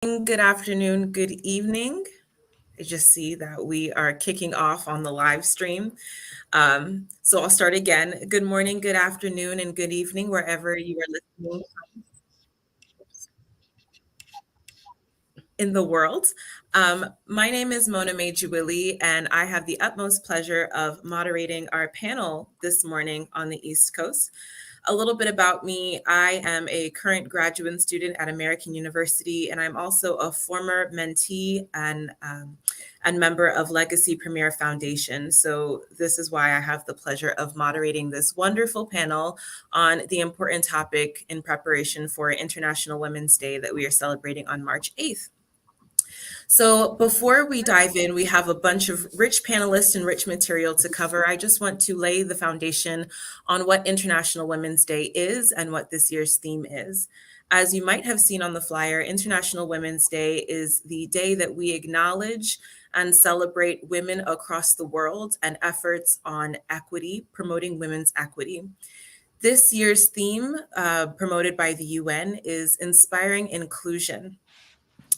Good afternoon, good evening. I just see that we are kicking off on the live stream. So I'll start again. Good morning, good afternoon, and good evening, wherever you are listening in the world. My name is Mona May Juwili, and I have the utmost pleasure of moderating our panel this morning on the East Coast. A little bit about me. I am a current graduate student at American University, and I'm also a former mentee and member of Legacy Premier Foundation. So this is why I have the pleasure of moderating this wonderful panel on the important topic in preparation for International Women's Day that we are celebrating on March 8th. So before we dive in, we have a bunch of rich panelists and rich material to cover. I just want to lay the foundation on what International Women's Day is and what this year's theme is. As you might have seen on the flyer, International Women's Day is the day that we acknowledge and celebrate women across the world and efforts on equity, promoting women's equity. This year's theme, promoted by the UN, is inspiring inclusion.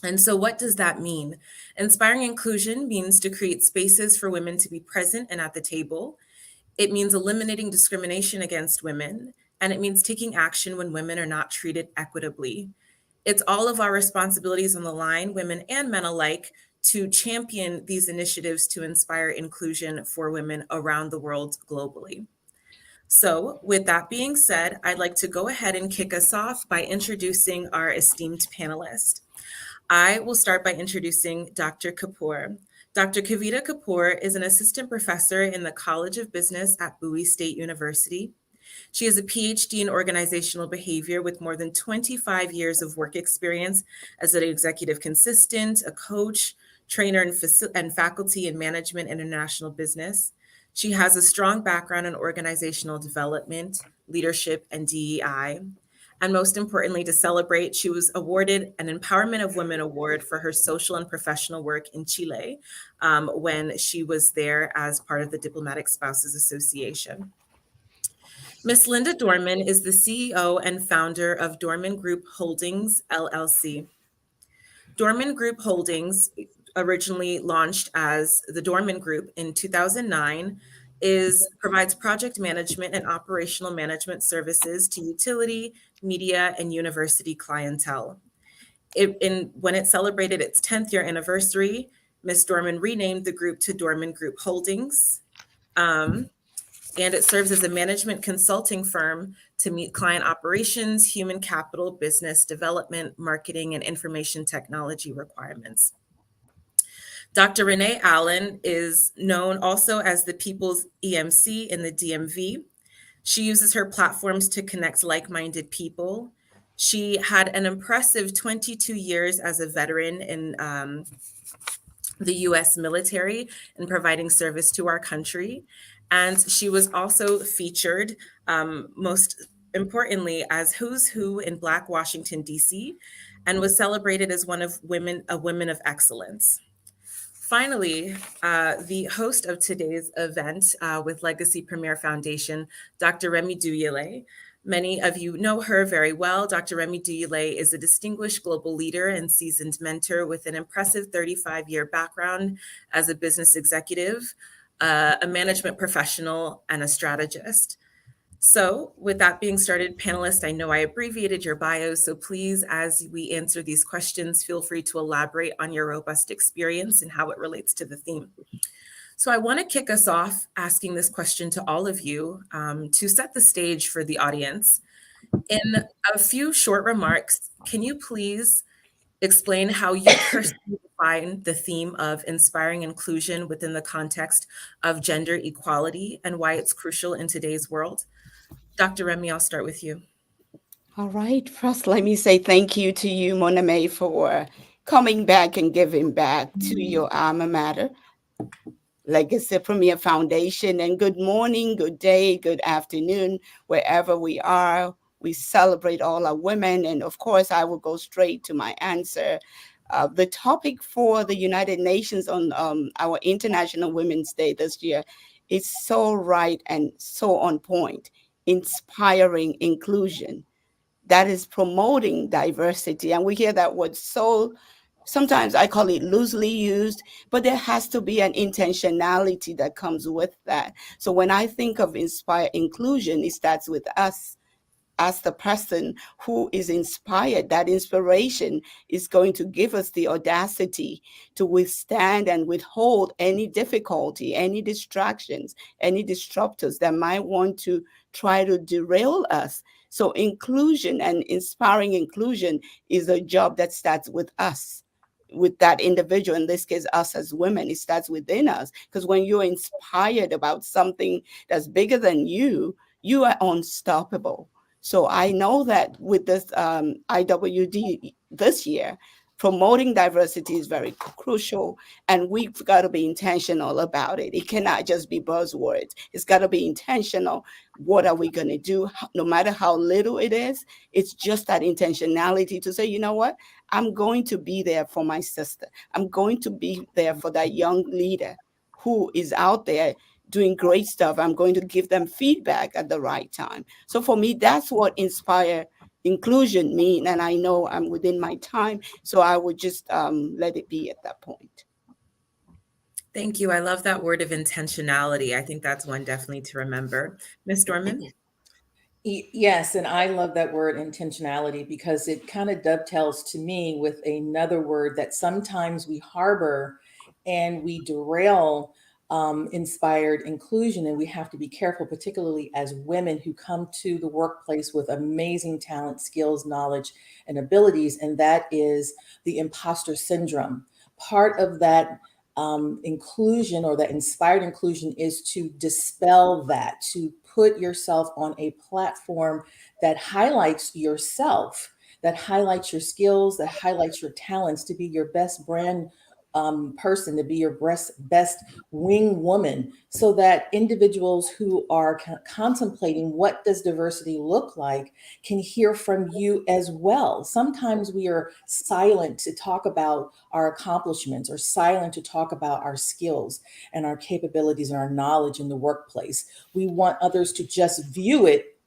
And so, what does that mean? Inspiring inclusion means to create spaces for women to be present and at the table. It means eliminating discrimination against women, and it means taking action when women are not treated equitably. It's all of our responsibilities on the line, women and men alike, to champion these initiatives to inspire inclusion for women around the world globally. So, with that being said, I'd like to go ahead and kick us off by introducing our esteemed panelist. I will start by introducing Dr. Kapoor. Dr. Kavita Kapoor is an assistant professor in the College of Business at Bowie State University. She has a PhD in organizational behavior with more than 25 years of work experience as an executive consultant, a coach, trainer, and faculty in management and international business. She has a strong background in organizational development, leadership, and DEI. And most importantly, to celebrate, she was awarded an Empowerment of Women Award for her social and professional work in Chile when she was there as part of the Diplomatic Spouses Association. Miss Linda Dorman is the CEO and founder of Dorman Group Holdings, LLC. Dorman Group Holdings, originally launched as the Dorman Group in 2009, provides project management and operational management services to utility, media, and university clientele. When it celebrated its 10th year anniversary, Ms. Dorman renamed the group to Dorman Group Holdings. And it serves as a management consulting firm to meet client operations, human capital, business development, marketing, and information technology requirements. Dr. Renee Allen is known also as the People's EMC in the DMV. She uses her platforms to connect like-minded people. She had an impressive 22 years as a veteran in the US military and providing service to our country. And she was also featured, most importantly, as Who's Who in Black Washington, D.C., and was celebrated as a women of excellence. Finally, the host of today's event with Legacy Premier Foundation, Dr. Remy Duyele. Many of you know her very well. Dr. Remy Duyele is a distinguished global leader and seasoned mentor with an impressive 35-year background as a business executive, a management professional, and a strategist. So with that being started, panelists, I know I abbreviated your bios, so please, as we answer these questions, feel free to elaborate on your robust experience and how it relates to the theme. So I want to kick us off asking this question to all of you to set the stage for the audience. In a few short remarks, can you please explain how you personally define the theme of inspiring inclusion within the context of gender equality and why it's crucial in today's world? Dr. Remy, I'll start with you. All right. First, let me say thank you to you, Mona May, for coming back and giving back to your alma mater, Legacy Premier Foundation. And good morning, good day, good afternoon, wherever we are. We celebrate all our women. And of course, I will go straight to my answer. The topic for the United Nations on our International Women's Day this year is so right and so on point, inspiring inclusion. That is promoting diversity. And we hear that word so Sometimes I call it loosely used, but there has to be an intentionality that comes with that. So when I think of inspire inclusion, it starts with us as the person who is inspired. That inspiration is going to give us the audacity to withstand and withhold any difficulty, any distractions, any disruptors that might want to try to derail us. So inclusion and inspiring inclusion is a job that starts with us, with that individual, in this case us as women. It starts within us, because when you're inspired about something that's bigger than you are unstoppable. So I know that with this IWD this year, promoting diversity is very crucial, and we've got to be intentional about it. It cannot just be buzzwords. It's got to be intentional. What are we going to do? No matter how little it is, it's just that intentionality to say, you know what? I'm going to be there for my sister. I'm going to be there for that young leader who is out there doing great stuff. I'm going to give them feedback at the right time. So for me, that's what inspire inclusion mean. And I know I'm within my time, so I would just let it be at that point. Thank you. I love that word of intentionality. I think that's one definitely to remember. Miss Dorman? Yes, and I love that word intentionality because it kind of dovetails to me with another word that sometimes we harbor and we derail inspired inclusion. And we have to be careful, particularly as women who come to the workplace with amazing talent, skills, knowledge, and abilities. And that is the imposter syndrome. Part of that inclusion or that inspired inclusion is to dispel that, to put yourself on a platform that highlights yourself, that highlights your skills, that highlights your talents, to be your best brand person, to be your best wing woman, so that individuals who are contemplating what does diversity look like can hear from you as well. Sometimes we are silent to talk about our accomplishments or silent to talk about our skills and our capabilities and our knowledge in the workplace. We want others to just view it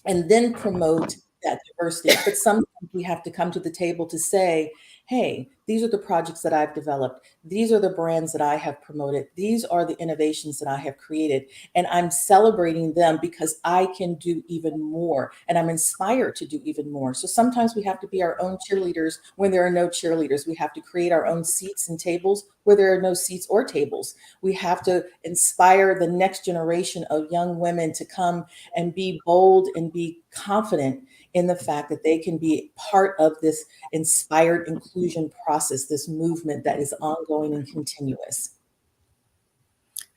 and then promote that diversity. But sometimes we have to come to the table to say, hey, these are the projects that I've developed. These are the brands that I have promoted. These are the innovations that I have created. And I'm celebrating them because I can do even more. And I'm inspired to do even more. So sometimes we have to be our own cheerleaders when there are no cheerleaders. We have to create our own seats and tables where there are no seats or tables. We have to inspire the next generation of young women to come and be bold and be confident in the fact that they can be part of this inspired inclusion process, this movement that is ongoing and continuous.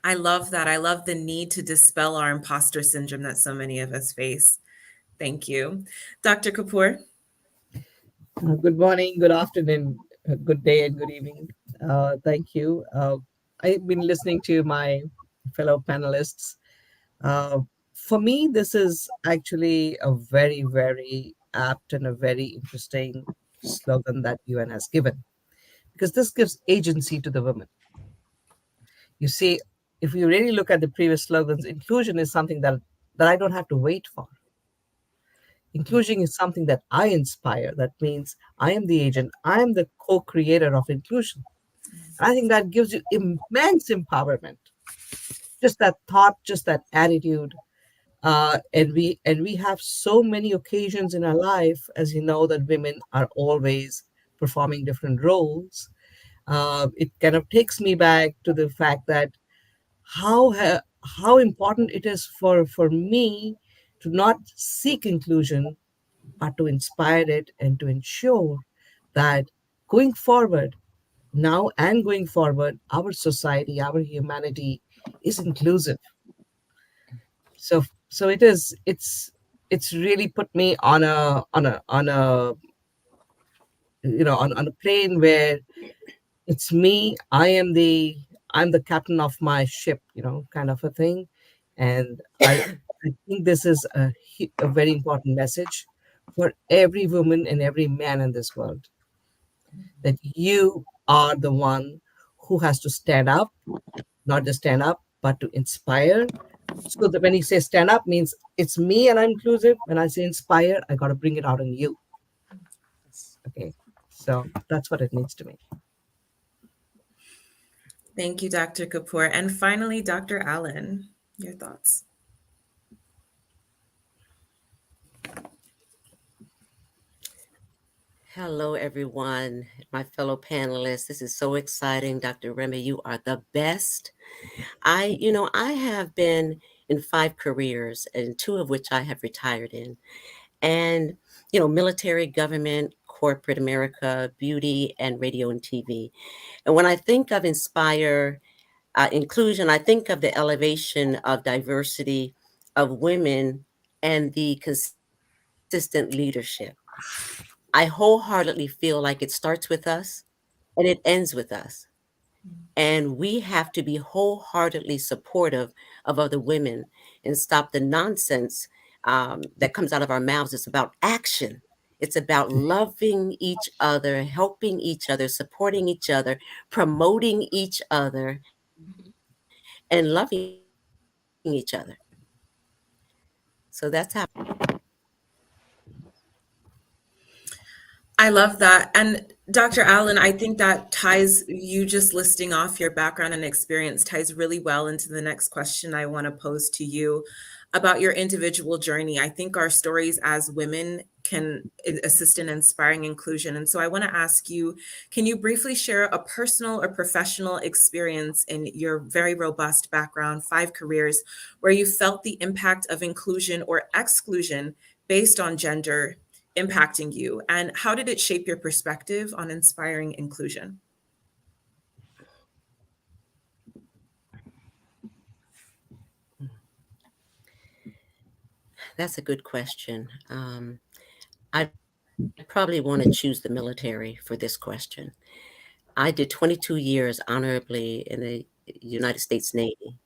I love that. I love the need to dispel our imposter syndrome that so many of us face. Thank you. Dr. Kapoor? Good morning, good afternoon, good day, and good evening. Thank you. I've been listening to my fellow panelists. Uh, for me, this is actually a very, very apt and a very interesting slogan that UN has given, because this gives agency to the women. You see, if you really look at the previous slogans, inclusion is something that I don't have to wait for. Inclusion is something that I inspire. That means I am the agent, I am the co creator of inclusion. I think that gives you immense empowerment. Just that thought, just that attitude. And we have so many occasions in our life, as you know, that women are always performing different roles. It kind of takes me back to the fact that how important it is for me to not seek inclusion, but to inspire it and to ensure that going forward, now and going forward, our society, our humanity is inclusive. So it's really put me on a plane where it's me. I'm the captain of my ship, kind of a thing. And I think this is a very important message for every woman and every man in this world, that you are the one who has to stand up, not just stand up, but to inspire. So that when he says stand up means it's me and I'm inclusive. When I say inspire, I got to bring it out in you. Okay. So that's what it means to me. Thank you, Dr. Kapoor. And finally, Dr. Allen, your thoughts. Hello, everyone, my fellow panelists. This is so exciting. Dr. Remy, you are the best. I have been in 5 careers, and 2 of which I have retired in. And, military, government, corporate America, beauty, and radio and TV. And when I think of Inspire inclusion, I think of the elevation of diversity of women and the consistent leadership. I wholeheartedly feel like it starts with us and it ends with us. And we have to be wholeheartedly supportive of other women and stop the nonsense that comes out of our mouths. It's about action. It's about loving each other, helping each other, supporting each other, promoting each other, and loving each other. So that's how. I love that. And Dr. Allen, I think that ties you just listing off your background and experience ties really well into the next question I want to pose to you about your individual journey. I think our stories as women can assist in inspiring inclusion. And so I want to ask you, can you briefly share a personal or professional experience in your very robust background, 5 careers, where you felt the impact of inclusion or exclusion based on gender impacting you, and how did it shape your perspective on inspiring inclusion? That's a good question. I'd probably want to choose the military for this question. I did 22 years honorably in the United States Navy,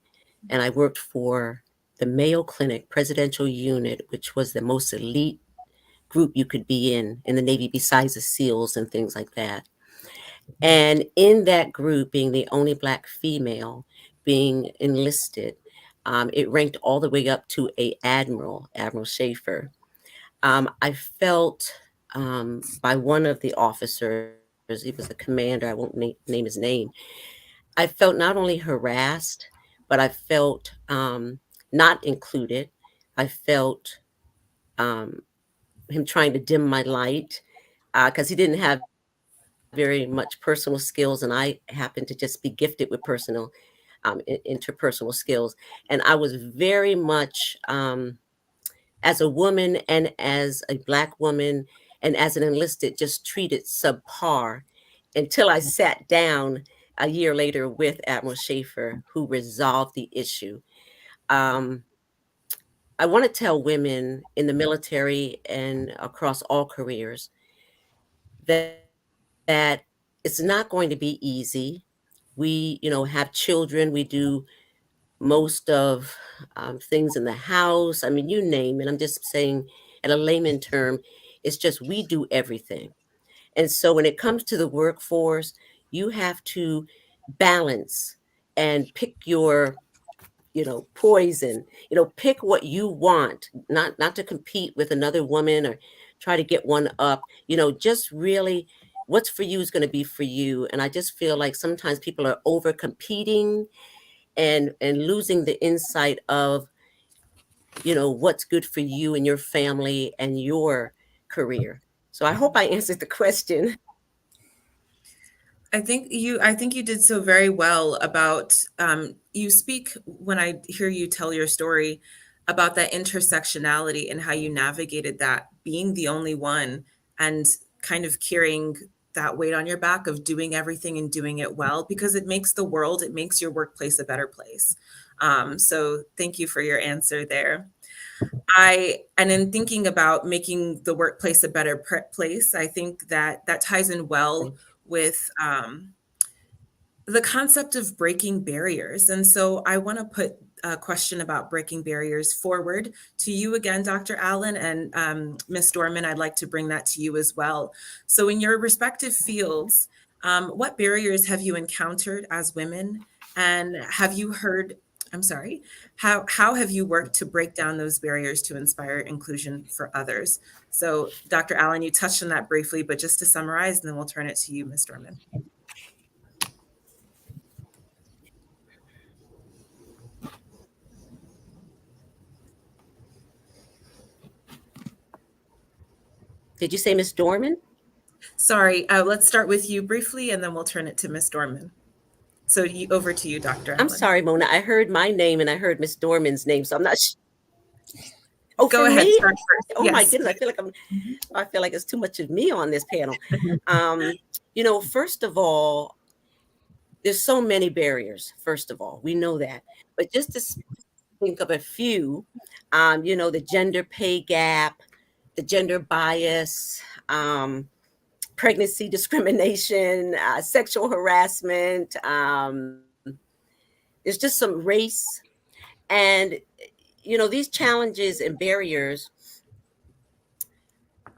and I worked for the Mayo Clinic Presidential Unit, which was the most elite group you could be in the Navy besides the SEALs and things like that. And in that group, being the only Black female being enlisted, it ranked all the way up to a admiral, Admiral Schaefer. I felt by one of the officers, he was a commander, I won't name his name. I felt not only harassed, but I felt not included. I felt um, him trying to dim my light because he didn't have very much personal skills, and I happened to just be gifted with interpersonal skills. And I was very much as a woman and as a Black woman and as an enlisted, just treated subpar until I sat down a year later with Admiral Schaefer, who resolved the issue. Um, I want to tell women in the military and across all careers that it's not going to be easy. We, have children, we do most of things in the house. I mean, you name it. I'm just saying, at a layman term, it's just we do everything. And so when it comes to the workforce, you have to balance and pick your poison. Pick what you want, not to compete with another woman or try to get one up. Just really what's for you is going to be for you. And I just feel like sometimes people are over competing and losing the insight of what's good for you and your family and your career. So I hope I answered the question. I think you did so very well about you speak when I hear you tell your story about that intersectionality and how you navigated that being the only one and kind of carrying that weight on your back of doing everything and doing it well because it makes your workplace a better place. So thank you for your answer there. And in thinking about making the workplace a better place, I think that that ties in well with the concept of breaking barriers. And so I want to put a question about breaking barriers forward to you again, Dr. Allen, and Ms. Dorman, I'd like to bring that to you as well. So in your respective fields, what barriers have you encountered as women? And have you heard I'm sorry. How have you worked to break down those barriers to inspire inclusion for others? So, Dr. Allen, you touched on that briefly, but just to summarize, and then we'll turn it to you, Ms. Dorman. Did you say Miss Dorman? Sorry, let's start with you briefly, and then we'll turn it to Ms. Dorman. So, over to you, Dr. I'm Allen. sorry, Mona. I heard my name and I heard Miss Dorman's name, so I'm not. Oh, Go for ahead, me? start first. Oh my Yes. goodness, I feel like it's too much of me on this panel. Um, first of all, there's so many barriers. First of all, we know that, but just to think of a few, the gender pay gap, the gender bias, pregnancy discrimination, sexual harassment. There's just some race, and these challenges and barriers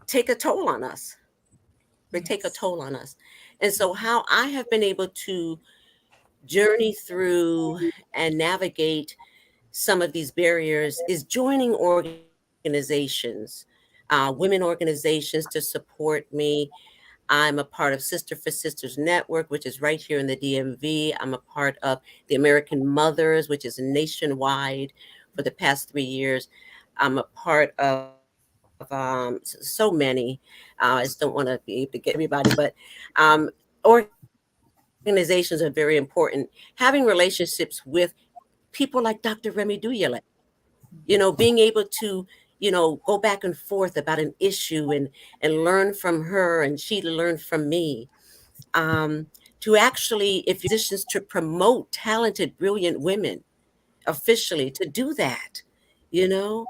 take a toll on us. They take a toll on us. And so, how I have been able to journey through and navigate some of these barriers is joining organizations, women organizations to support me. I'm a part of Sister for Sisters Network, which is right here in the DMV. I'm a part of the American Mothers, which is nationwide for the past 3 years. I'm a part of so many. I just don't want to be able to get everybody, but um, organizations are very important. Having relationships with people like Dr. Remy Duyele, being able to, go back and forth about an issue and learn from her and she to learn from me. To actually, if you're positions to promote talented, brilliant women officially, to do that, you know,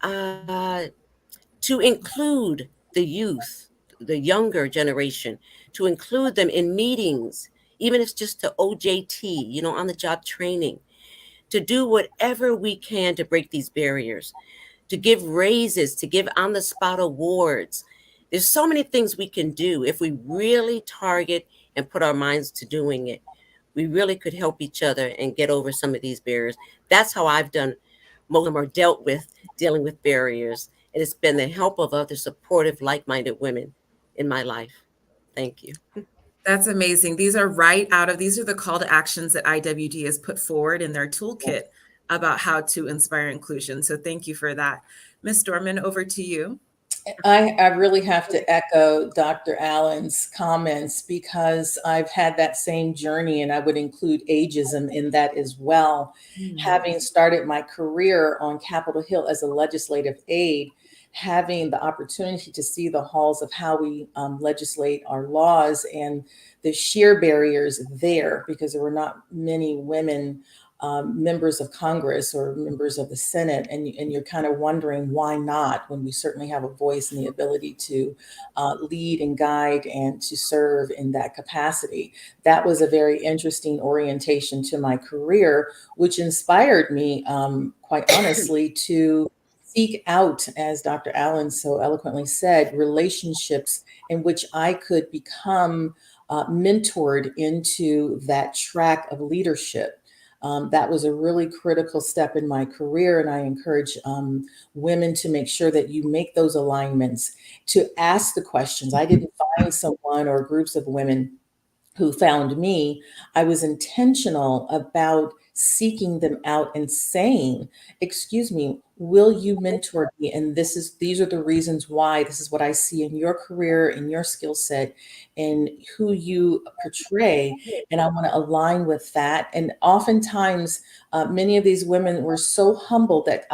uh, to include the youth, the younger generation, to include them in meetings, even if it's just to OJT, on the job training, to do whatever we can to break these barriers, to give raises, to give on the spot awards. There's so many things we can do if we really target and put our minds to doing it. We really could help each other and get over some of these barriers. That's how I've done most of them, are dealt with dealing with barriers. And it's been the help of other supportive, like-minded women in my life. Thank you. That's amazing. These are the call to actions that IWD has put forward in their toolkit about how to inspire inclusion. So thank you for that. Ms. Dorman, over to you. I really have to echo Dr. Allen's comments because I've had that same journey, and I would include ageism in that as well. Having started my career on Capitol Hill as a legislative aide, having the opportunity to see the halls of how we legislate our laws and the sheer barriers there, because there were not many women members of Congress or members of the Senate, and you're kind of wondering why not, when we certainly have a voice and the ability to lead and guide and to serve in that capacity. That was a very interesting orientation to my career, which inspired me, quite honestly, to seek out, as Dr. Allen so eloquently said, relationships in which I could become mentored into that track of leadership. That was a really critical step in my career. And I encourage women to make sure that you make those alignments, to ask the questions. I didn't find someone or groups of women who found me. I was intentional about seeking them out and saying, excuse me, will you mentor me? And these are the reasons why. This is what I see in your career, in your skill set, in who you portray. And I want to align with that. And oftentimes, many of these women were so humble that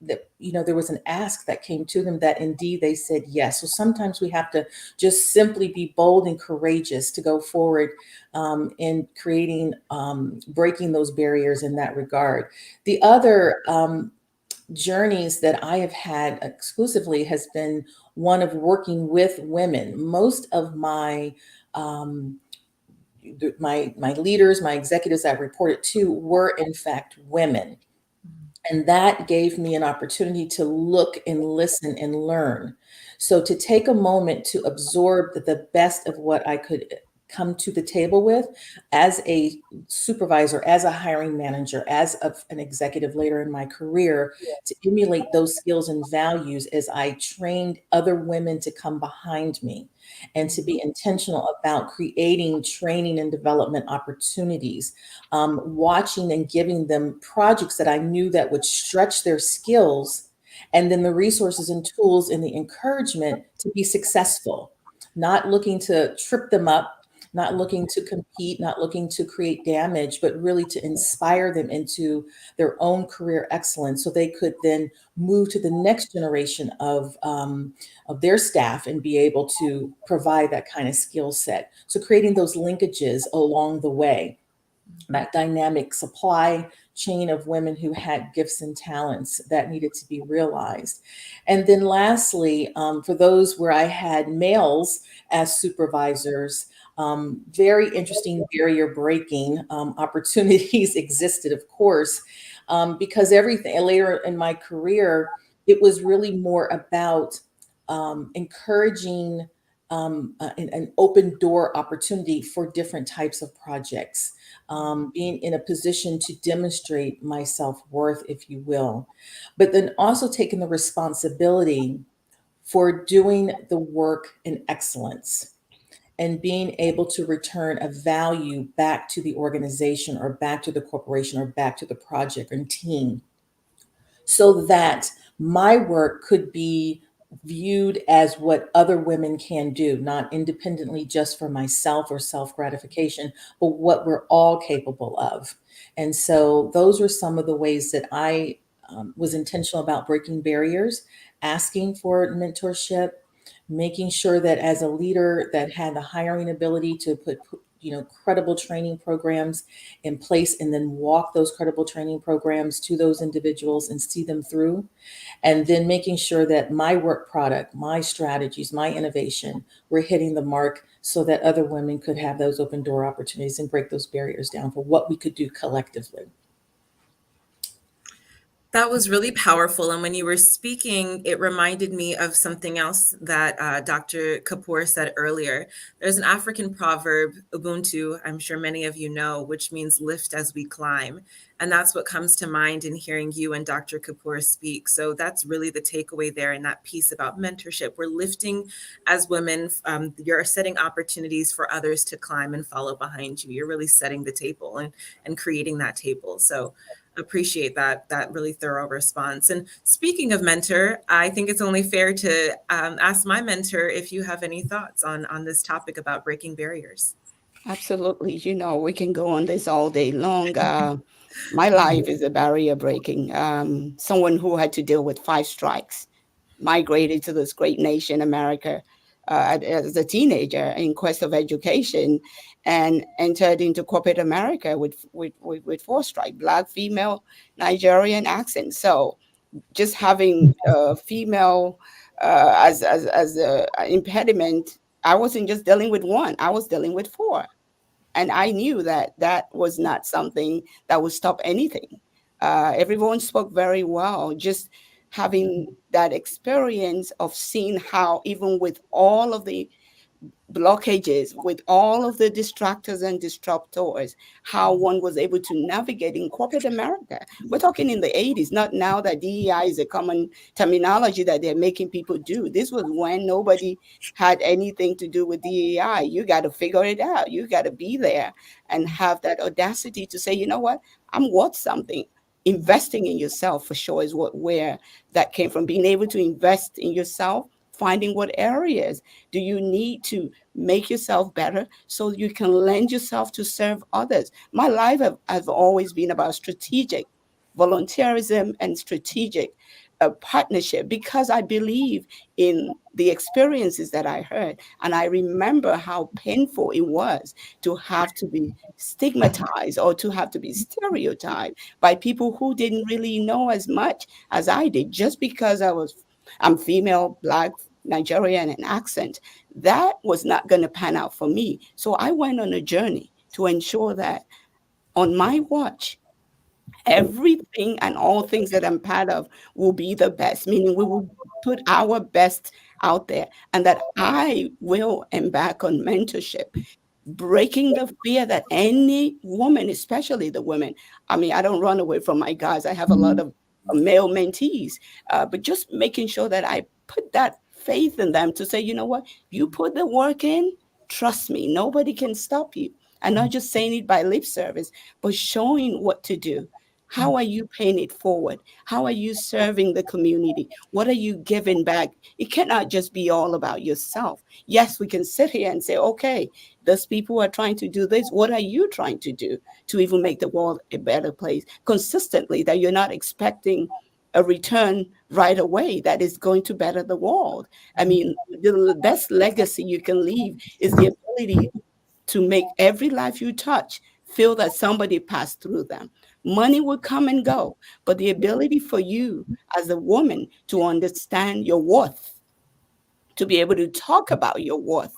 there was an ask that came to them that indeed they said yes. So sometimes we have to just simply be bold and courageous to go forward in creating, breaking those barriers in that regard. The other journeys that I have had exclusively has been one of working with women. Most of um, my leaders, my executives I've reported to were in fact women. And that gave me an opportunity to look and listen and learn. So to take a moment to absorb the best of what I could come to the table with as a supervisor, as a hiring manager, as an executive later in my career, to emulate those skills and values as I trained other women to come behind me, and to be intentional about creating training and development opportunities, watching and giving them projects that I knew that would stretch their skills, and then the resources and tools and the encouragement to be successful, not looking to trip them up, not looking to compete, not looking to create damage, but really to inspire them into their own career excellence so they could then move to the next generation of their staff and be able to provide that kind of skill set. So creating those linkages along the way, that dynamic supply chain of women who had gifts and talents that needed to be realized. And then lastly, for those where I had males as supervisors, very interesting barrier breaking opportunities existed, of course, because everything later in my career, it was really more about encouraging an open door opportunity for different types of projects, being in a position to demonstrate my self worth, if you will, but then also taking the responsibility for doing the work in excellence and being able to return a value back to the organization or back to the corporation or back to the project and team, so that my work could be viewed as what other women can do, not independently just for myself or self gratification, but what we're all capable of. And so those were some of the ways that I was intentional about breaking barriers, asking for mentorship, making sure that as a leader that had the hiring ability to put credible training programs in place, and then walk those credible training programs to those individuals and see them through, and then making sure that my work product, my strategies, my innovation were hitting the mark so that other women could have those open door opportunities and break those barriers down for what we could do collectively. That was really powerful. And when you were speaking, it reminded me of something else that Dr. Kapoor said earlier. There's an African proverb, Ubuntu, I'm sure many of you know, which means lift as we climb. And that's what comes to mind in hearing you and Dr. Kapoor speak. So that's really the takeaway there in that piece about mentorship. We're lifting as women. You're setting opportunities for others to climb and follow behind you. You're really setting the table and creating that table. So appreciate that really thorough response. And speaking of mentor, I think it's only fair to ask my mentor if you have any thoughts on this topic about breaking barriers. Absolutely. We can go on this all day long. My life is a barrier breaking. Someone who had to deal with 5 strikes, migrated to this great nation, America, as a teenager in quest of education, and entered into corporate America with 4 strike, Black, female, Nigerian accent. So just having a female as a impediment, I wasn't just dealing with one, I was dealing with 4. And I knew that that was not something that would stop anything. Everyone spoke very well. Just having that experience of seeing how, even with all of the blockages, with all of the distractors and disruptors, how one was able to navigate in corporate America. We're talking in the 80s, not now that DEI is a common terminology that they're making people do. This was when nobody had anything to do with DEI. You got to figure it out. You got to be there and have that audacity to say, you know what, I'm worth something. Investing in yourself for sure is where that came from. Being able to invest in yourself, finding what areas do you need to make yourself better so you can lend yourself to serve others. My life has always been about strategic volunteerism and strategic partnership, because I believe in the experiences that I heard. And I remember how painful it was to have to be stigmatized or to have to be stereotyped by people who didn't really know as much as I did, just because I'm female, Black, Nigerian, and accent. That was not going to pan out for me. So I went on a journey to ensure that on my watch, everything and all things that I'm part of will be the best, meaning we will put our best out there, and that I will embark on mentorship breaking the fear that any woman, especially the women, I mean, I don't run away from my guys. I have a lot of male mentees, but just making sure that I put that faith in them to say, you know what, you put the work in, trust me, nobody can stop you. And not just saying it by lip service, but showing what to do. How are you paying it forward? How are you serving the community? What are you giving back? It cannot just be all about yourself. Yes, we can sit here and say, okay, those people are trying to do this. What are you trying to do to even make the world a better place consistently, that you're not expecting a return right away that is going to better the world? I mean, the best legacy you can leave is the ability to make every life you touch feel that somebody passed through them. Money will come and go, but the ability for you as a woman to understand your worth, to be able to talk about your worth,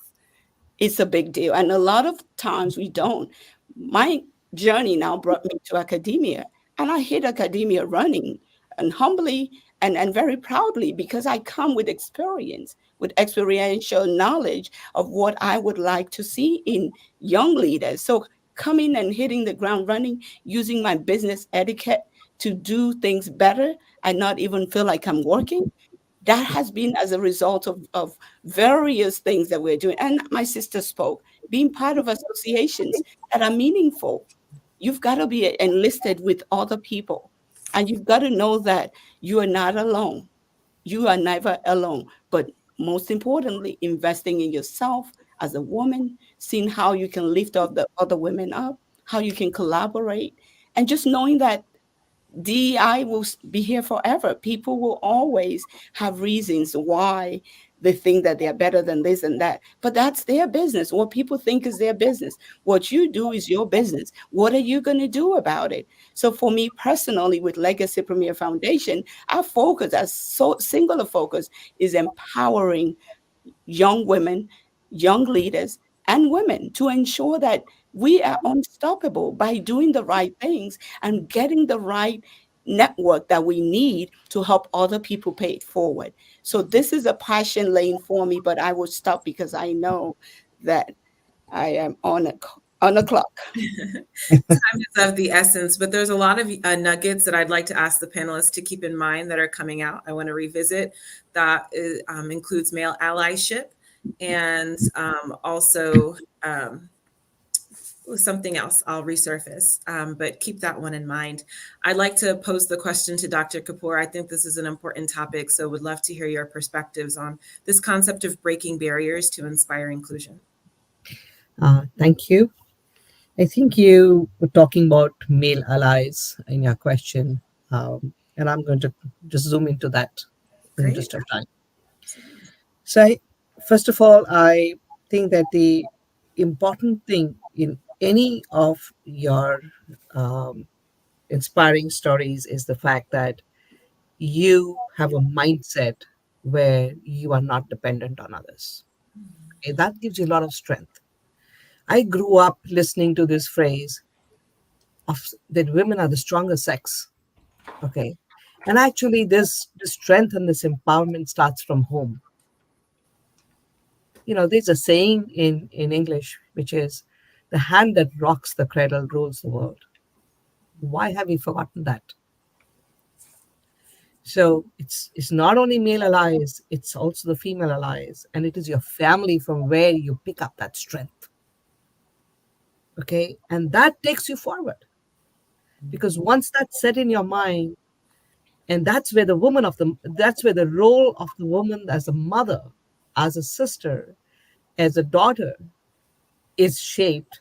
it's a big deal. And a lot of times we don't. My journey now brought me to academia, and I hit academia running and humbly and very proudly, because I come with experiential knowledge of what I would like to see in young leaders. So coming and hitting the ground running, using my business etiquette to do things better and not even feel like I'm working, that has been as a result of various things that we're doing. And my sister spoke, being part of associations that are meaningful. You've got to be enlisted with other people. And you've got to know that you are not alone. You are never alone. But most importantly, investing in yourself as a woman, seeing how you can lift up the other women up, how you can collaborate, and just knowing that DEI will be here forever. People will always have reasons why they think that they are better than this and that. But that's their business. What people think is their business. What you do is your business. What are you going to do about it? So for me personally, with Legacy Premier Foundation, our focus, our singular focus, is empowering young women, young leaders, and women to ensure that we are unstoppable by doing the right things and getting the right network that we need to help other people pay it forward. So this is a passion lane for me, but I will stop because I know that I am on a clock. Time is of the essence, but there's a lot of nuggets that I'd like to ask the panelists to keep in mind that are coming out. I want to revisit that includes male allyship and also something else I'll resurface, but keep that one in mind. I'd like to pose the question to Dr. Kapoor. I think this is an important topic, so would love to hear your perspectives on this concept of breaking barriers to inspire inclusion. Thank you. I think you were talking about male allies in your question, and I'm going to just zoom into that in the Great. interest of time. So, first of all, I think that the important thing in any of your um, inspiring stories is the fact that you have a mindset where you are not dependent on others. Okay, that gives you a lot of strength. I grew up listening to this phrase of that women are the stronger sex. Okay, and actually, this strength and this empowerment starts from home. There's a saying in English which is, "The hand that rocks the cradle rules the world." Why have we forgotten that? So it's not only male allies, it's also the female allies, and it is your family from where you pick up that strength. Okay, and that takes you forward, because once that's set in your mind, and that's where the role of the woman as a mother, as a sister, as a daughter is shaped,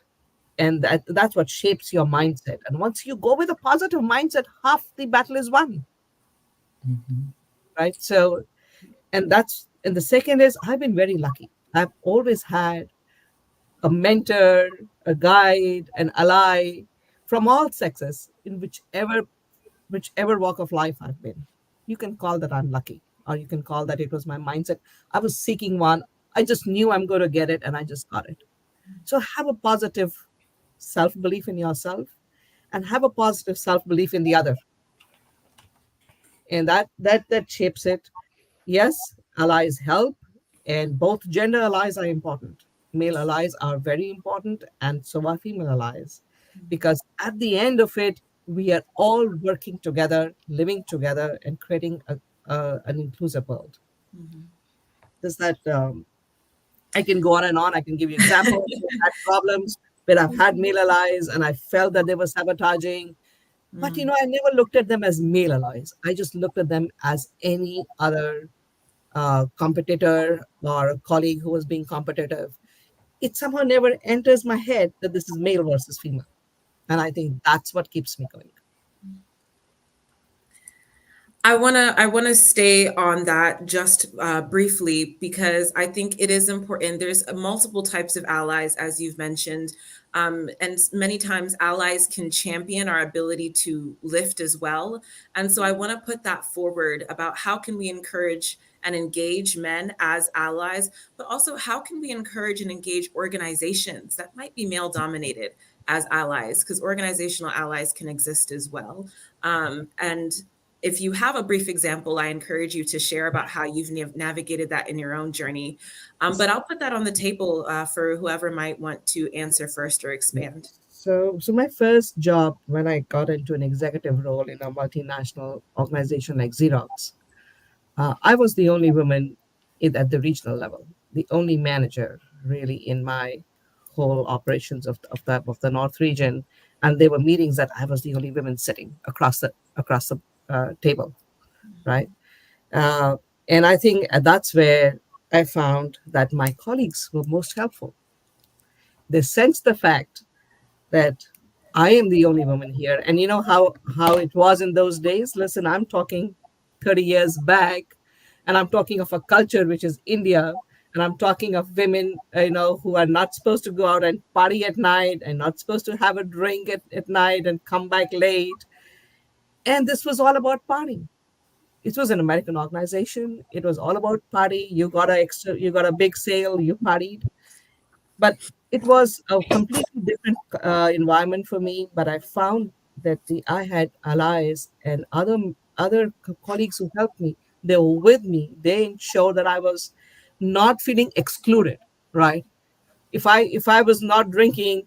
and that's what shapes your mindset. And once you go with a positive mindset, half the battle is won. Right? So, and the second is, I've been very lucky. I've always had a mentor, a guide, an ally from all sexes in whichever walk of life I've been. You can call that I'm lucky, or you can call that it was my mindset. I was seeking one. I just knew I'm going to get it, and I just got it. So have a positive self belief in yourself, and have a positive self belief in the other, and that shapes it. Yes, allies help, and both gender allies are important. male allies are very important, and so are female allies, because at the end of it, we are all working together, living together, and creating an inclusive world. Mhm. Does that I can go on and on. I can give you examples. I've had problems where I've had male allies and I felt that they were sabotaging. But Mm, I never looked at them as male allies. I just looked at them as any other competitor or a colleague who was being competitive. It somehow never enters my head that this is male versus female. And I think that's what keeps me going. I wanna stay on that just briefly because I think it is important. There's multiple types of allies, as you've mentioned, and many times allies can champion our ability to lift as well. And so I want to put that forward about how can we encourage and engage men as allies, but also how can we encourage and engage organizations that might be male dominated as allies, because organizational allies can exist as well. And if you have a brief example, I encourage you to share about how you've navigated that in your own journey. But I'll put that on the table for whoever might want to answer first or Yeah. expand. So my first job when I got into an executive role in a multinational organization like Xerox, I was the only woman at the regional level, the only manager really in my whole operations of the North region, and there were meetings that I was the only woman sitting across the table, right? Uh, and I think that's where I found that my colleagues were most helpful. They sensed the fact that I am the only woman here. And you know how it was in those days? Listen, I'm talking 30 years back, and I'm talking of a culture which is India, and I'm talking of women, who are not supposed to go out and party at night and not supposed to have a drink at night and come back late. And this was all about partying. It was an American organization. It was all about party. You got a big sale, you partied, but it was a completely different environment for me. But I found that I had allies and other colleagues who helped me. They were with me. They ensured that I was not feeling excluded, right? If I was not drinking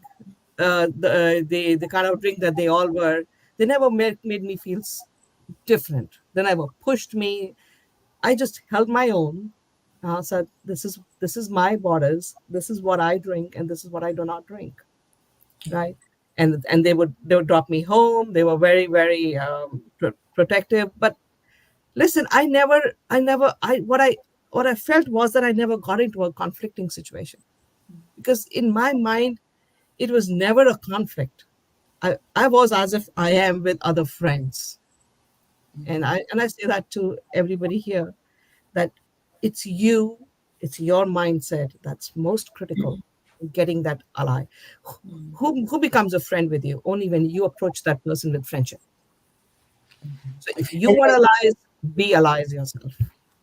the kind of drink that they all were, they never made me feel different. They never pushed me. I just held my own. Said this is my borders. This is what I drink, and this is what I do not drink. Right, and they would drop me home. They were very very protective. But listen, what I felt was that I never got into a conflicting situation, because in my mind it was never a conflict. I was as if I am with other friends, and I say that to everybody here, that it's your mindset that's most critical in getting that ally. Mm, Who becomes a friend with you? Only when you approach that person with friendship. So if you And want allies, be allies yourself.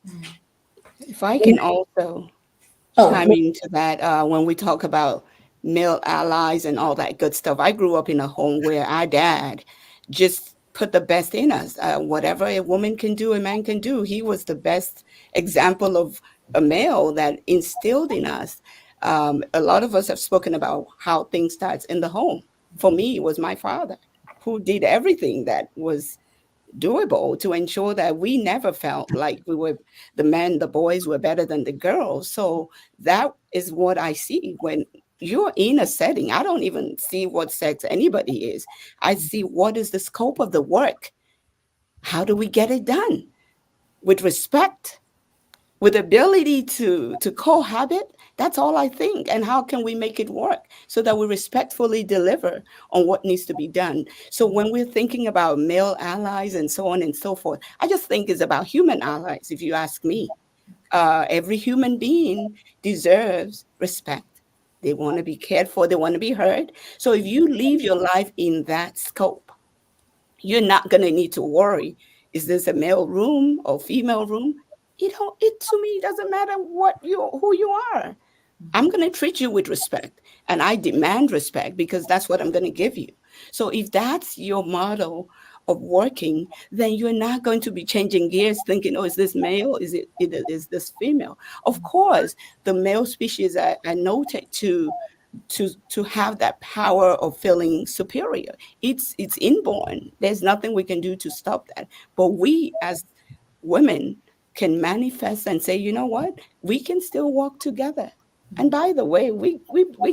mm, If I you can also oh, chime into that, when we talk about male allies and all that good stuff, I grew up in a home where our dad just put the best in us. Whatever a woman can do, a man can do. He was the best example of a male that instilled in us. A lot of us have spoken about how things starts in the home. For me, it was my father who did everything that was doable to ensure that we never felt like we were the boys were better than the girls. So that is what I see when you're in a setting. I don't even see what sex anybody is. I see what is the scope of the work. How do we get it done with respect, with ability to cohabit? That's all I think. And how can we make it work so that we respectfully deliver on what needs to be done? So when we're thinking about male allies and so on and so forth, I just think it's about human allies. If you ask me, every human being deserves respect. They want to be cared for, they want to be heard. So if you live your life in that scope, you're not going to need to worry, is this a male room or female room? It to me doesn't matter who you are. I'm going to treat you with respect, and I demand respect because that's what I'm going to give you. So if that's your model of working, then you're not going to be changing gears thinking, oh, is this male? Is this female? Of course, the male species are noted to have that power of feeling superior. It's inborn. There's nothing we can do to stop that. But we as women can manifest and say, you know what, we can still walk together. And by the way, we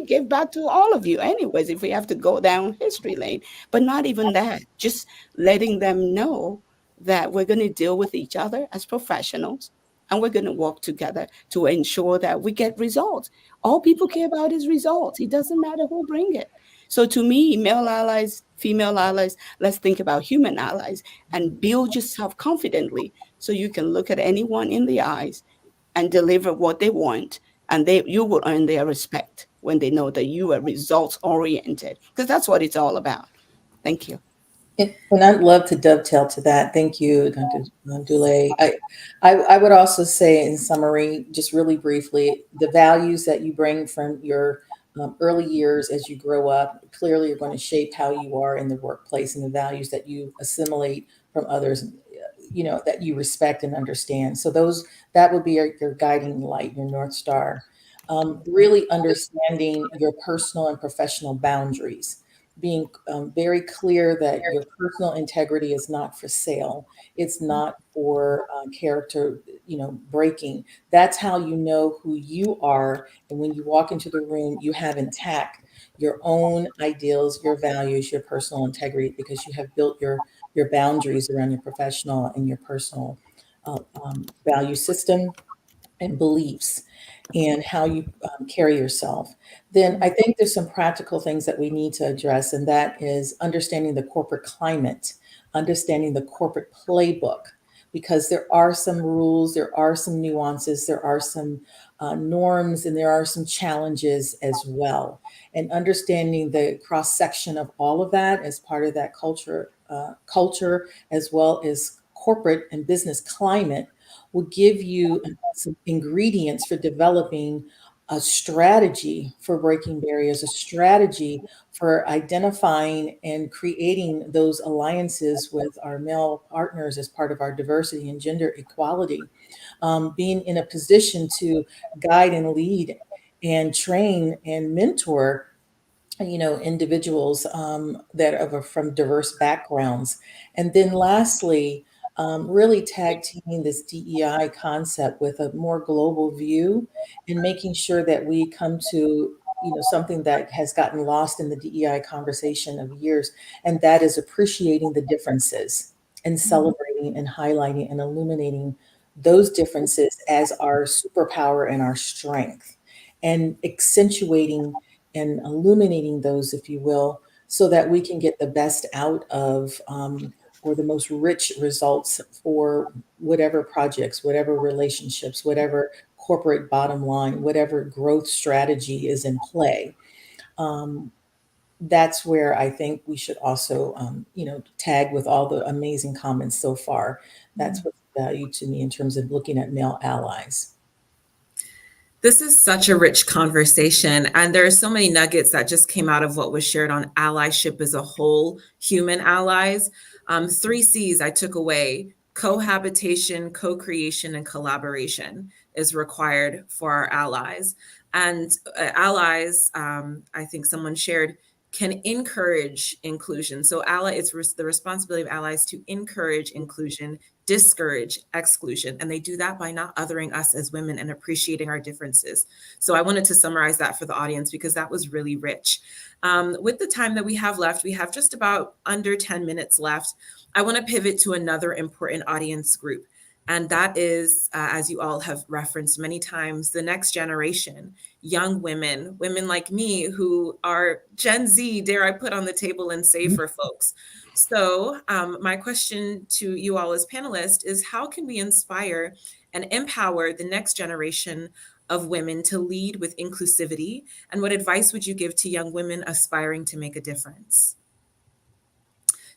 give back to all of you anyways if we have to go down history lane. But not even that, just letting them know that we're going to deal with each other as professionals, and we're going to work together to ensure that we get results. All people care about is results. It doesn't matter who bring it. So to me, male allies, female allies, let's think about human allies and build yourself confidently so you can look at anyone in the eyes and deliver what they want, and you will earn their respect when they know that you are results oriented, because that's what it's all about. Thank you. And I'd love to dovetail to that. Thank you, Dr. Dule. I would also say, in summary, just really briefly, the values that you bring from your early years as you grow up clearly are going to shape how you are in the workplace, and the values that you assimilate from others, that you respect and understand. So that would be your guiding light, your North Star. Really understanding your personal and professional boundaries, being very clear that your personal integrity is not for sale. It's not for character, breaking. That's how you know who you are. And when you walk into the room, you have intact your own ideals, your values, your personal integrity, because you have built your boundaries around your professional and your personal value system and beliefs, and how you carry yourself. Then I think there's some practical things that we need to address, and that is understanding the corporate climate, understanding the corporate playbook, because there are some rules, there are some nuances, there are some norms, and there are some challenges as well. And understanding the cross section of all of that as part of that culture, as well as corporate and business climate, will give you some ingredients for developing a strategy for breaking barriers, a strategy for identifying and creating those alliances with our male partners as part of our diversity and gender equality. Being in a position to guide and lead and train and mentor individuals that are from diverse backgrounds. And then lastly, really tag teaming this DEI concept with a more global view, and making sure that we come to something that has gotten lost in the DEI conversation of years, and that is appreciating the differences and celebrating and highlighting and illuminating those differences as our superpower and our strength, and accentuating and illuminating those, if you will, so that we can get the best out of or the most rich results for whatever projects, whatever relationships, whatever corporate bottom line, whatever growth strategy is in play. Um, that's where I think we should also, tag with all the amazing comments so far. That's what's valued to me in terms of looking at male allies. This is such a rich conversation, and there are so many nuggets that just came out of what was shared on allyship as a whole, human allies. Three C's I took away: cohabitation, co creation, and collaboration is required for our allies. And allies, I think someone shared, can encourage inclusion. So, it's the responsibility of allies to encourage inclusion, discourage exclusion. And they do that by not othering us as women and appreciating our differences. So I wanted to summarize that for the audience because that was really rich. With the time that we have left, we have just about under 10 minutes left. I want to pivot to another important audience group. And that is, as you all have referenced many times, the next generation, young women, women like me who are Gen Z, dare I put on the table and say for folks. So, my question to you all as panelists is, how can we inspire and empower the next generation of women to lead with inclusivity? And what advice would you give to young women aspiring to make a difference?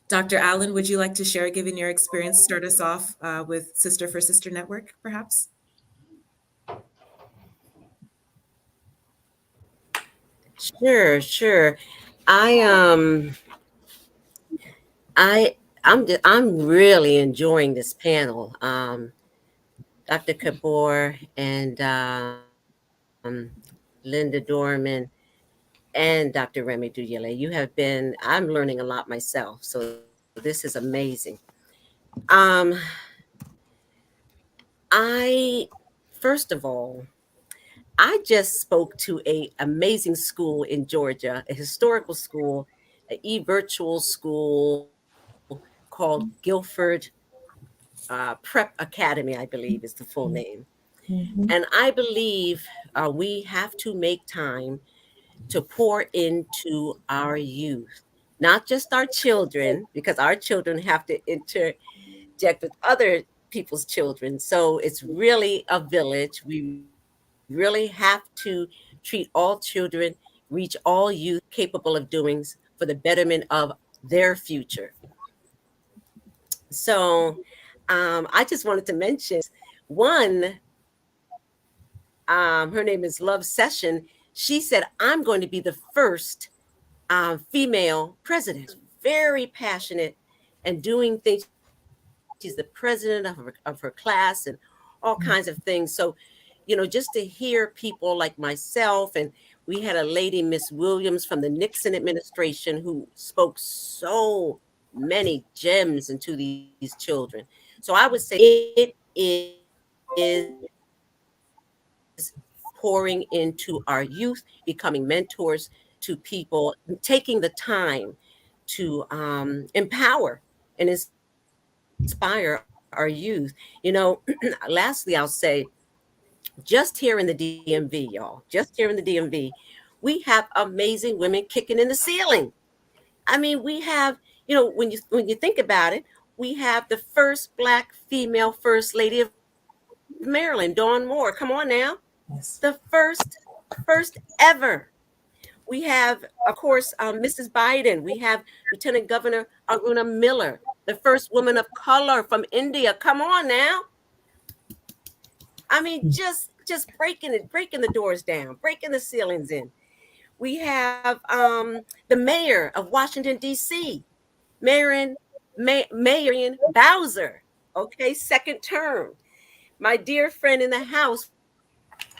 Dr. Allen, would you like to share, given your experience, start us off with Sister for Sister Network, perhaps? Sure, sure. I I'm really enjoying this panel. Dr. Kapoor and Linda Dorman and Dr. Remy Duyele. You have been, I'm learning a lot myself. So this is amazing. Um, I, first of all, I just spoke to a amazing school in Georgia, a historical school, a e-virtual school called Guilford Prep Academy, I believe is the full name. And Mhm. I believe we have to make time to pour into our youth, not just our children, because our children have to interject with other people's children. So it's really a village. We really have to treat all children, reach all youth capable of doing for the betterment of their future. So I just wanted to mention one. Her name is Love Session. She said, I'm going to be the first female president. Very passionate and doing things. She's the president of her class and all kinds of things. So, just to hear people like myself, and we had a lady, Miss Williams from the Nixon administration, who spoke so many gems into these children. So I would say it is pouring into our youth, becoming mentors to people, taking the time to empower and inspire our youth. Lastly, I'll say, just here in the DMV, y'all, just here in the DMV, we have amazing women kicking in the ceiling. I mean, we have, when you think about it, we have the first Black female first lady of Maryland, Dawn Moore. Come on now, the Yes. first ever. We have, of course, Mrs. Biden. We have Lieutenant Governor Aruna Miller, the first woman of color from India. Come on now. I mean, just breaking the doors down, breaking the ceilings in. We have the mayor of Washington D.C., Marion Marion Bowser. Okay, second term. My dear friend in the House,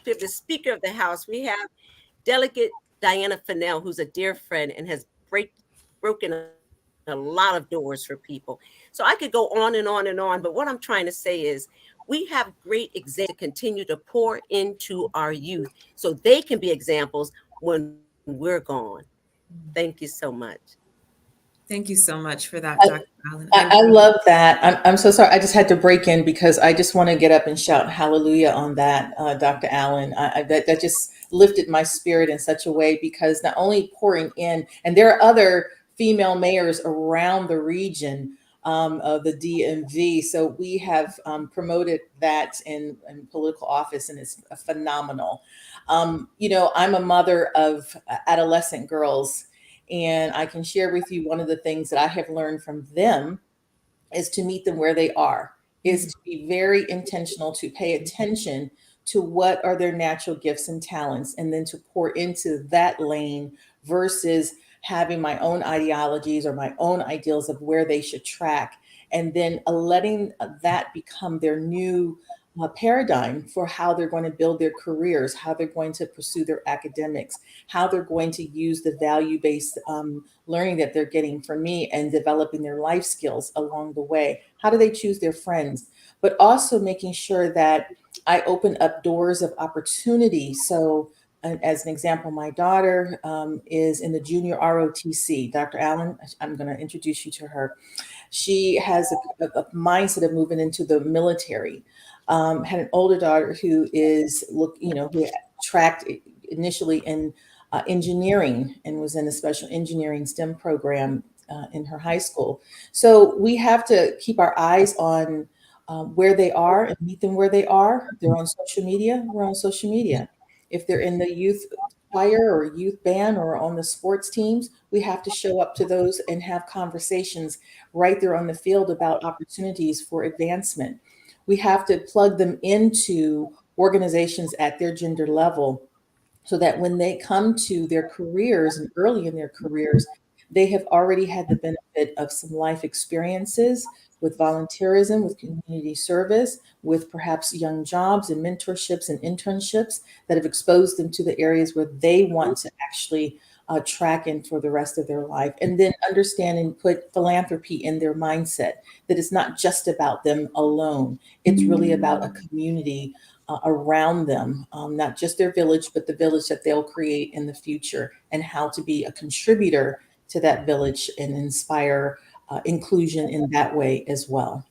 we have the Speaker of the House. We have Delegate Diana Fennell, who's a dear friend and has broken a lot of doors for people. So I could go on and on and on, but what I'm trying to say is we have great examples to continue to pour into our youth so they can be examples when we're gone. Thank you so much. Thank you so much for that, I, Dr. Allen. I love that. I'm so sorry. I just had to break in because I just want to get up and shout hallelujah on that, Dr. Allen. That just lifted my spirit in such a way because not only pouring in, and there are other female mayors around the region of the DMV. So we have promoted that in political office, and it's phenomenal. I'm a mother of adolescent girls, and I can share with you one of the things that I have learned from them is to meet them where they are, is Mhm. to be very intentional, to pay attention to what are their natural gifts and talents, and then to pour into that lane versus having my own ideologies or my own ideals of where they should track, and then letting that become their new paradigm for how they're going to build their careers, how they're going to pursue their academics, how they're going to use the value based learning that they're getting from me and developing their life skills along the way. How do they choose their friends? But also making sure that I open up doors of opportunity. So, as an example, my daughter is in the junior ROTC. Dr. Allen, I'm going to introduce you to her. She has a mindset of moving into the military. Had an older daughter who who tracked initially in engineering and was in a special engineering STEM program in her high school. So we have to keep our eyes on where they are and meet them where they are. They're on social media. We're on social media. If they're in the youth choir or youth band or on the sports teams, we have to show up to those and have conversations right there on the field about opportunities for advancement. We have to plug them into organizations at their gender level so that when they come to their careers and early in their careers, they have already had the benefit of some life experiences with volunteerism, with community service, with perhaps young jobs and mentorships and internships that have exposed them to the areas where they want to actually track in for the rest of their life. And then understand and put philanthropy in their mindset, that it's not just about them alone. It's really about a community around them, not just their village, but the village that they'll create in the future, and how to be a contributor to that village and inspire inclusion in that way as well.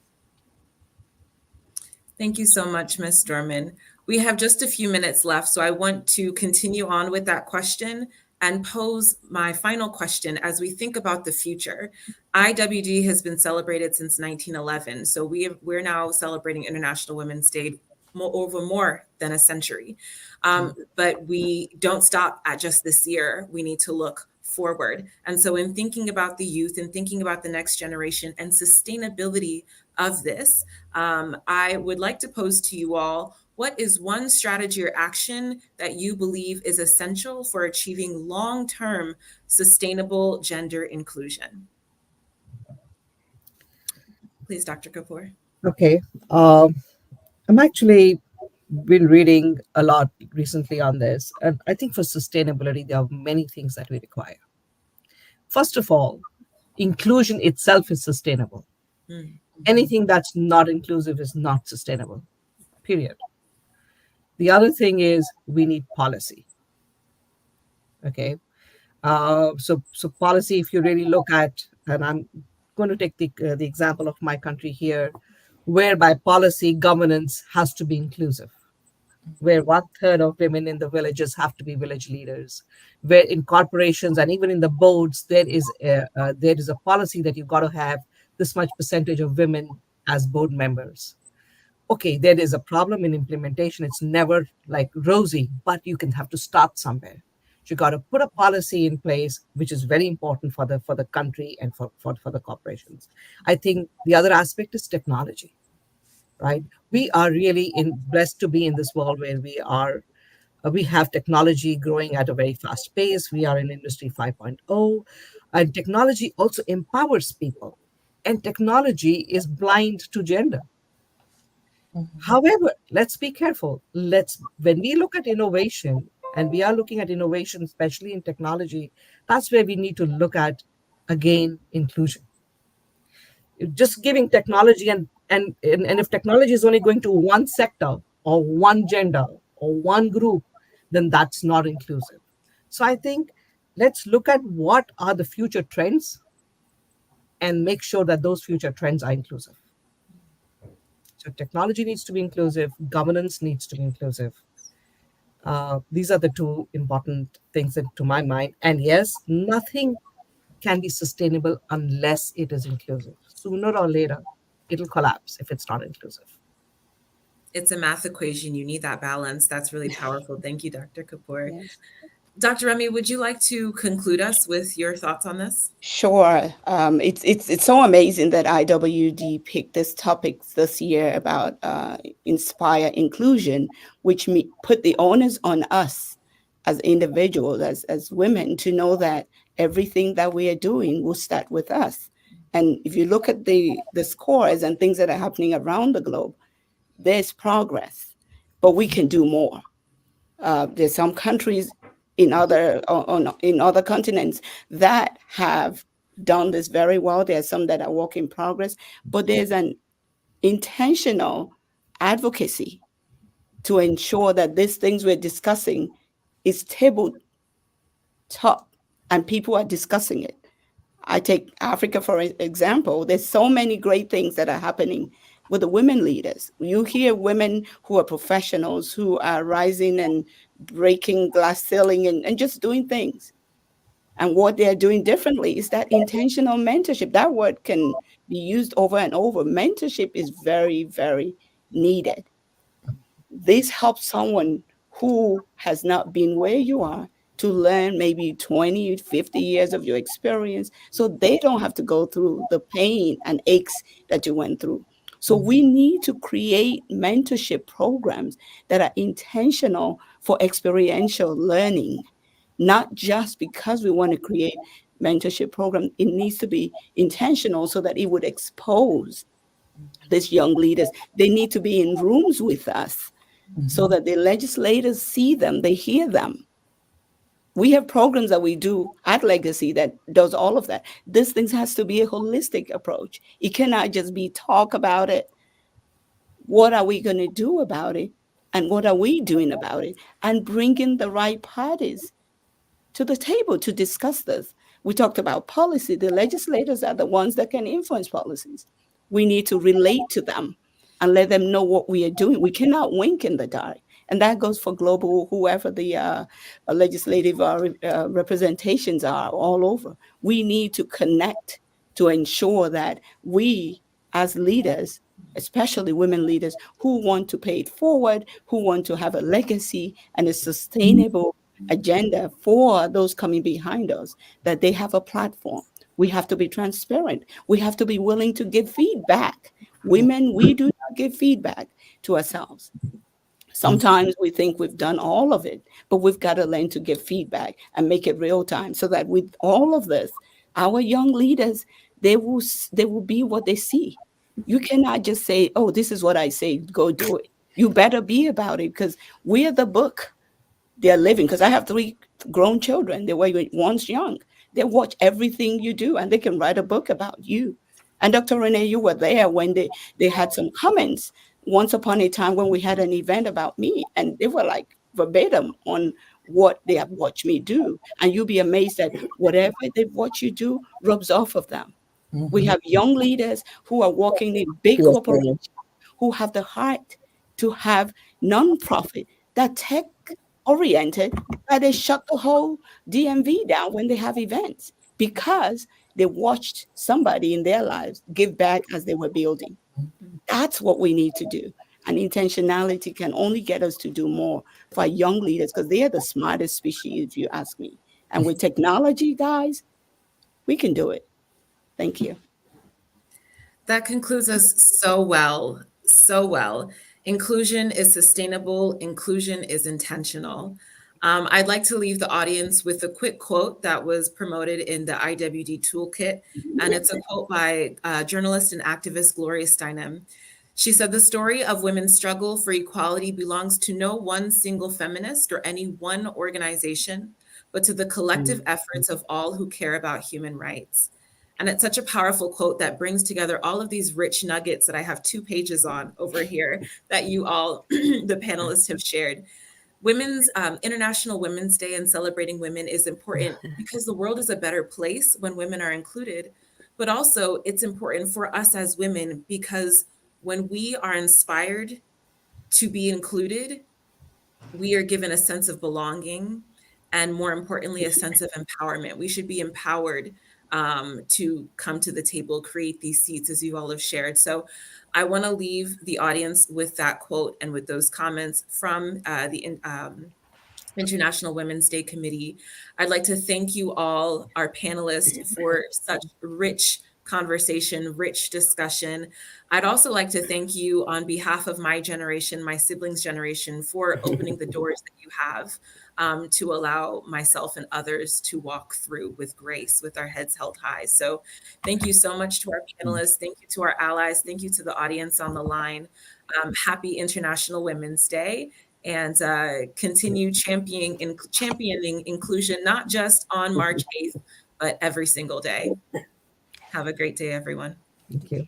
Thank you so much, Ms. Dorman. We have just a few minutes left, so I want to continue on with that question and pose my final question as we think about the future. IWD has been celebrated since 1911, so we're now celebrating International Women's Day over more than a century. But we don't stop at just this year. We need to look forward. And so in thinking about the youth and thinking about the next generation and sustainability of this, I would like to pose to you all, what is one strategy or action that you believe is essential for achieving long-term sustainable gender inclusion? Please, Dr. Kapoor. Okay. I'm actually been reading a lot recently on this, and I think for sustainability, there are many things that we require. First of all, inclusion itself is sustainable. Mm. Anything that's not inclusive is not sustainable, period. The other thing is we need policy. Okay. So policy, if you really look at, and I'm going to take the example of my country here, whereby policy governance has to be inclusive, where one third of women in the villages have to be village leaders, where in corporations and even in the boards there is a policy that you've got to have this much percentage of women as board members. Okay, there is a problem in implementation. It's never like rosy, but you can have to start somewhere. You got to put a policy in place, which is very important for the country and for the corporations. I think the other aspect is technology, right? We are really blessed to be in this world where we have technology growing at a very fast pace. We are in industry 5.0, and technology also empowers people, and technology is blind to gender. Mhm. However, let's be careful. When we look at innovation, and we are looking at innovation, especially in technology, that's where we need to look at, again, inclusion. Just giving technology and if technology is only going to one sector or one gender or one group, then that's not inclusive. So I think let's look at what are the future trends and make sure that those future trends are inclusive. So technology needs to be inclusive, governance needs to be inclusive. These are the two important things to my mind. And yes, nothing can be sustainable unless it is inclusive. Sooner or later, it'll collapse if it's not inclusive. It's a math equation. You need that balance. That's really powerful. Thank you, Dr. Kapoor. Yes. Dr. Remy, would you like to conclude us with your thoughts on this? Sure. It's so amazing that IWD picked this topic this year about inspire inclusion, which put the onus on us as individuals, as women, to know that everything that we are doing will start with us. And if you look at the scores and things that are happening around the globe, there's progress, but we can do more. There's some countries in in other continents that have done this very well. There are some that are work in progress, but there's an intentional advocacy to ensure that these things we're discussing is tabletop and people are discussing it. I take Africa for example. There's so many great things that are happening with the women leaders. You hear women who are professionals who are rising and breaking glass ceiling and just doing things. And what they're doing differently is that intentional mentorship. That word can be used over and over. Mentorship is very, very needed. This helps someone who has not been where you are to learn maybe 20, 50 years of your experience so they don't have to go through the pain and aches that you went through. So we need to create mentorship programs that are intentional for experiential learning, not just because we want to create mentorship program, it needs to be intentional so that it would expose these young leaders. They need to be in rooms with us so that the legislators see them, they hear them. We have programs that we do at Legacy that does all of that. This thing has to be a holistic approach. It cannot just be talk about it. What are we going to do about it? And what are we doing about it? And bring in the right parties to the table to discuss this. We talked about policy. The legislators are the ones that can influence policies. We need to relate to them and let them know what we are doing. We cannot wink in the dark. And that goes for global, whoever the legislative representations are all over. We need to connect to ensure that we, as leaders, especially women leaders who want to pay it forward, who want to have a legacy and a sustainable agenda for those coming behind us, that they have a platform. We have to be transparent. We have to be willing to give feedback. Women, we do not give feedback to ourselves. Sometimes we think we've done all of it, but we've got to learn to give feedback and make it real time so that with all of this, our young leaders, they will be what they see. You cannot just say, oh, this is what I say, go do it. You better be about it because we're the book they're living. Because I have 3 grown children. They were once young. They watch everything you do and they can write a book about you. And Dr. Renee, you were there when they had some comments once upon a time when we had an event about me, and they were like verbatim on what they have watched me do. And you'll be amazed that whatever they've watched you do rubs off of them. We have young leaders who are working in big Yes, corporations ma'am. who have the heart to have nonprofit that tech oriented, that they shut the whole DMV down when they have events because they watched somebody in their lives give back as they were building. That's what we need to do. And intentionality can only get us to do more for our young leaders because they are the smartest species, if you ask me. And with technology, guys, we can do it. Thank you. That concludes us so well, so well. Inclusion is sustainable, inclusion is intentional. I'd like to leave the audience with a quick quote that was promoted in the IWD toolkit, and it's a quote by journalist and activist Gloria Steinem. She said, "The story of women's struggle for equality belongs to no one single feminist or any one organization, but to the collective efforts of all who care about human rights." And it's such a powerful quote that brings together all of these rich nuggets that I have 2 pages on over here that you all, the panelists, have shared. International Women's Day and celebrating women is important because the world is a better place when women are included. But also, it's important for us as women because when we are inspired to be included, we are given a sense of belonging and, more importantly, a sense of empowerment. We should be empowered to come to the table, create these seats, as you all have shared. So I want to leave the audience with that quote and with those comments from the International Women's Day Committee. I'd like to thank you all, our panelists, for such rich conversation, rich discussion. I'd also like to thank you on behalf of my generation, my siblings' generation, for opening the doors that you have to allow myself and others to walk through with grace, with our heads held high. So thank you so much to our panelists. Thank you to our allies. Thank you to the audience on the line. Happy International Women's Day, and continue championing inclusion, not just on March 8th, but every single day. Have a great day, everyone. Thank you.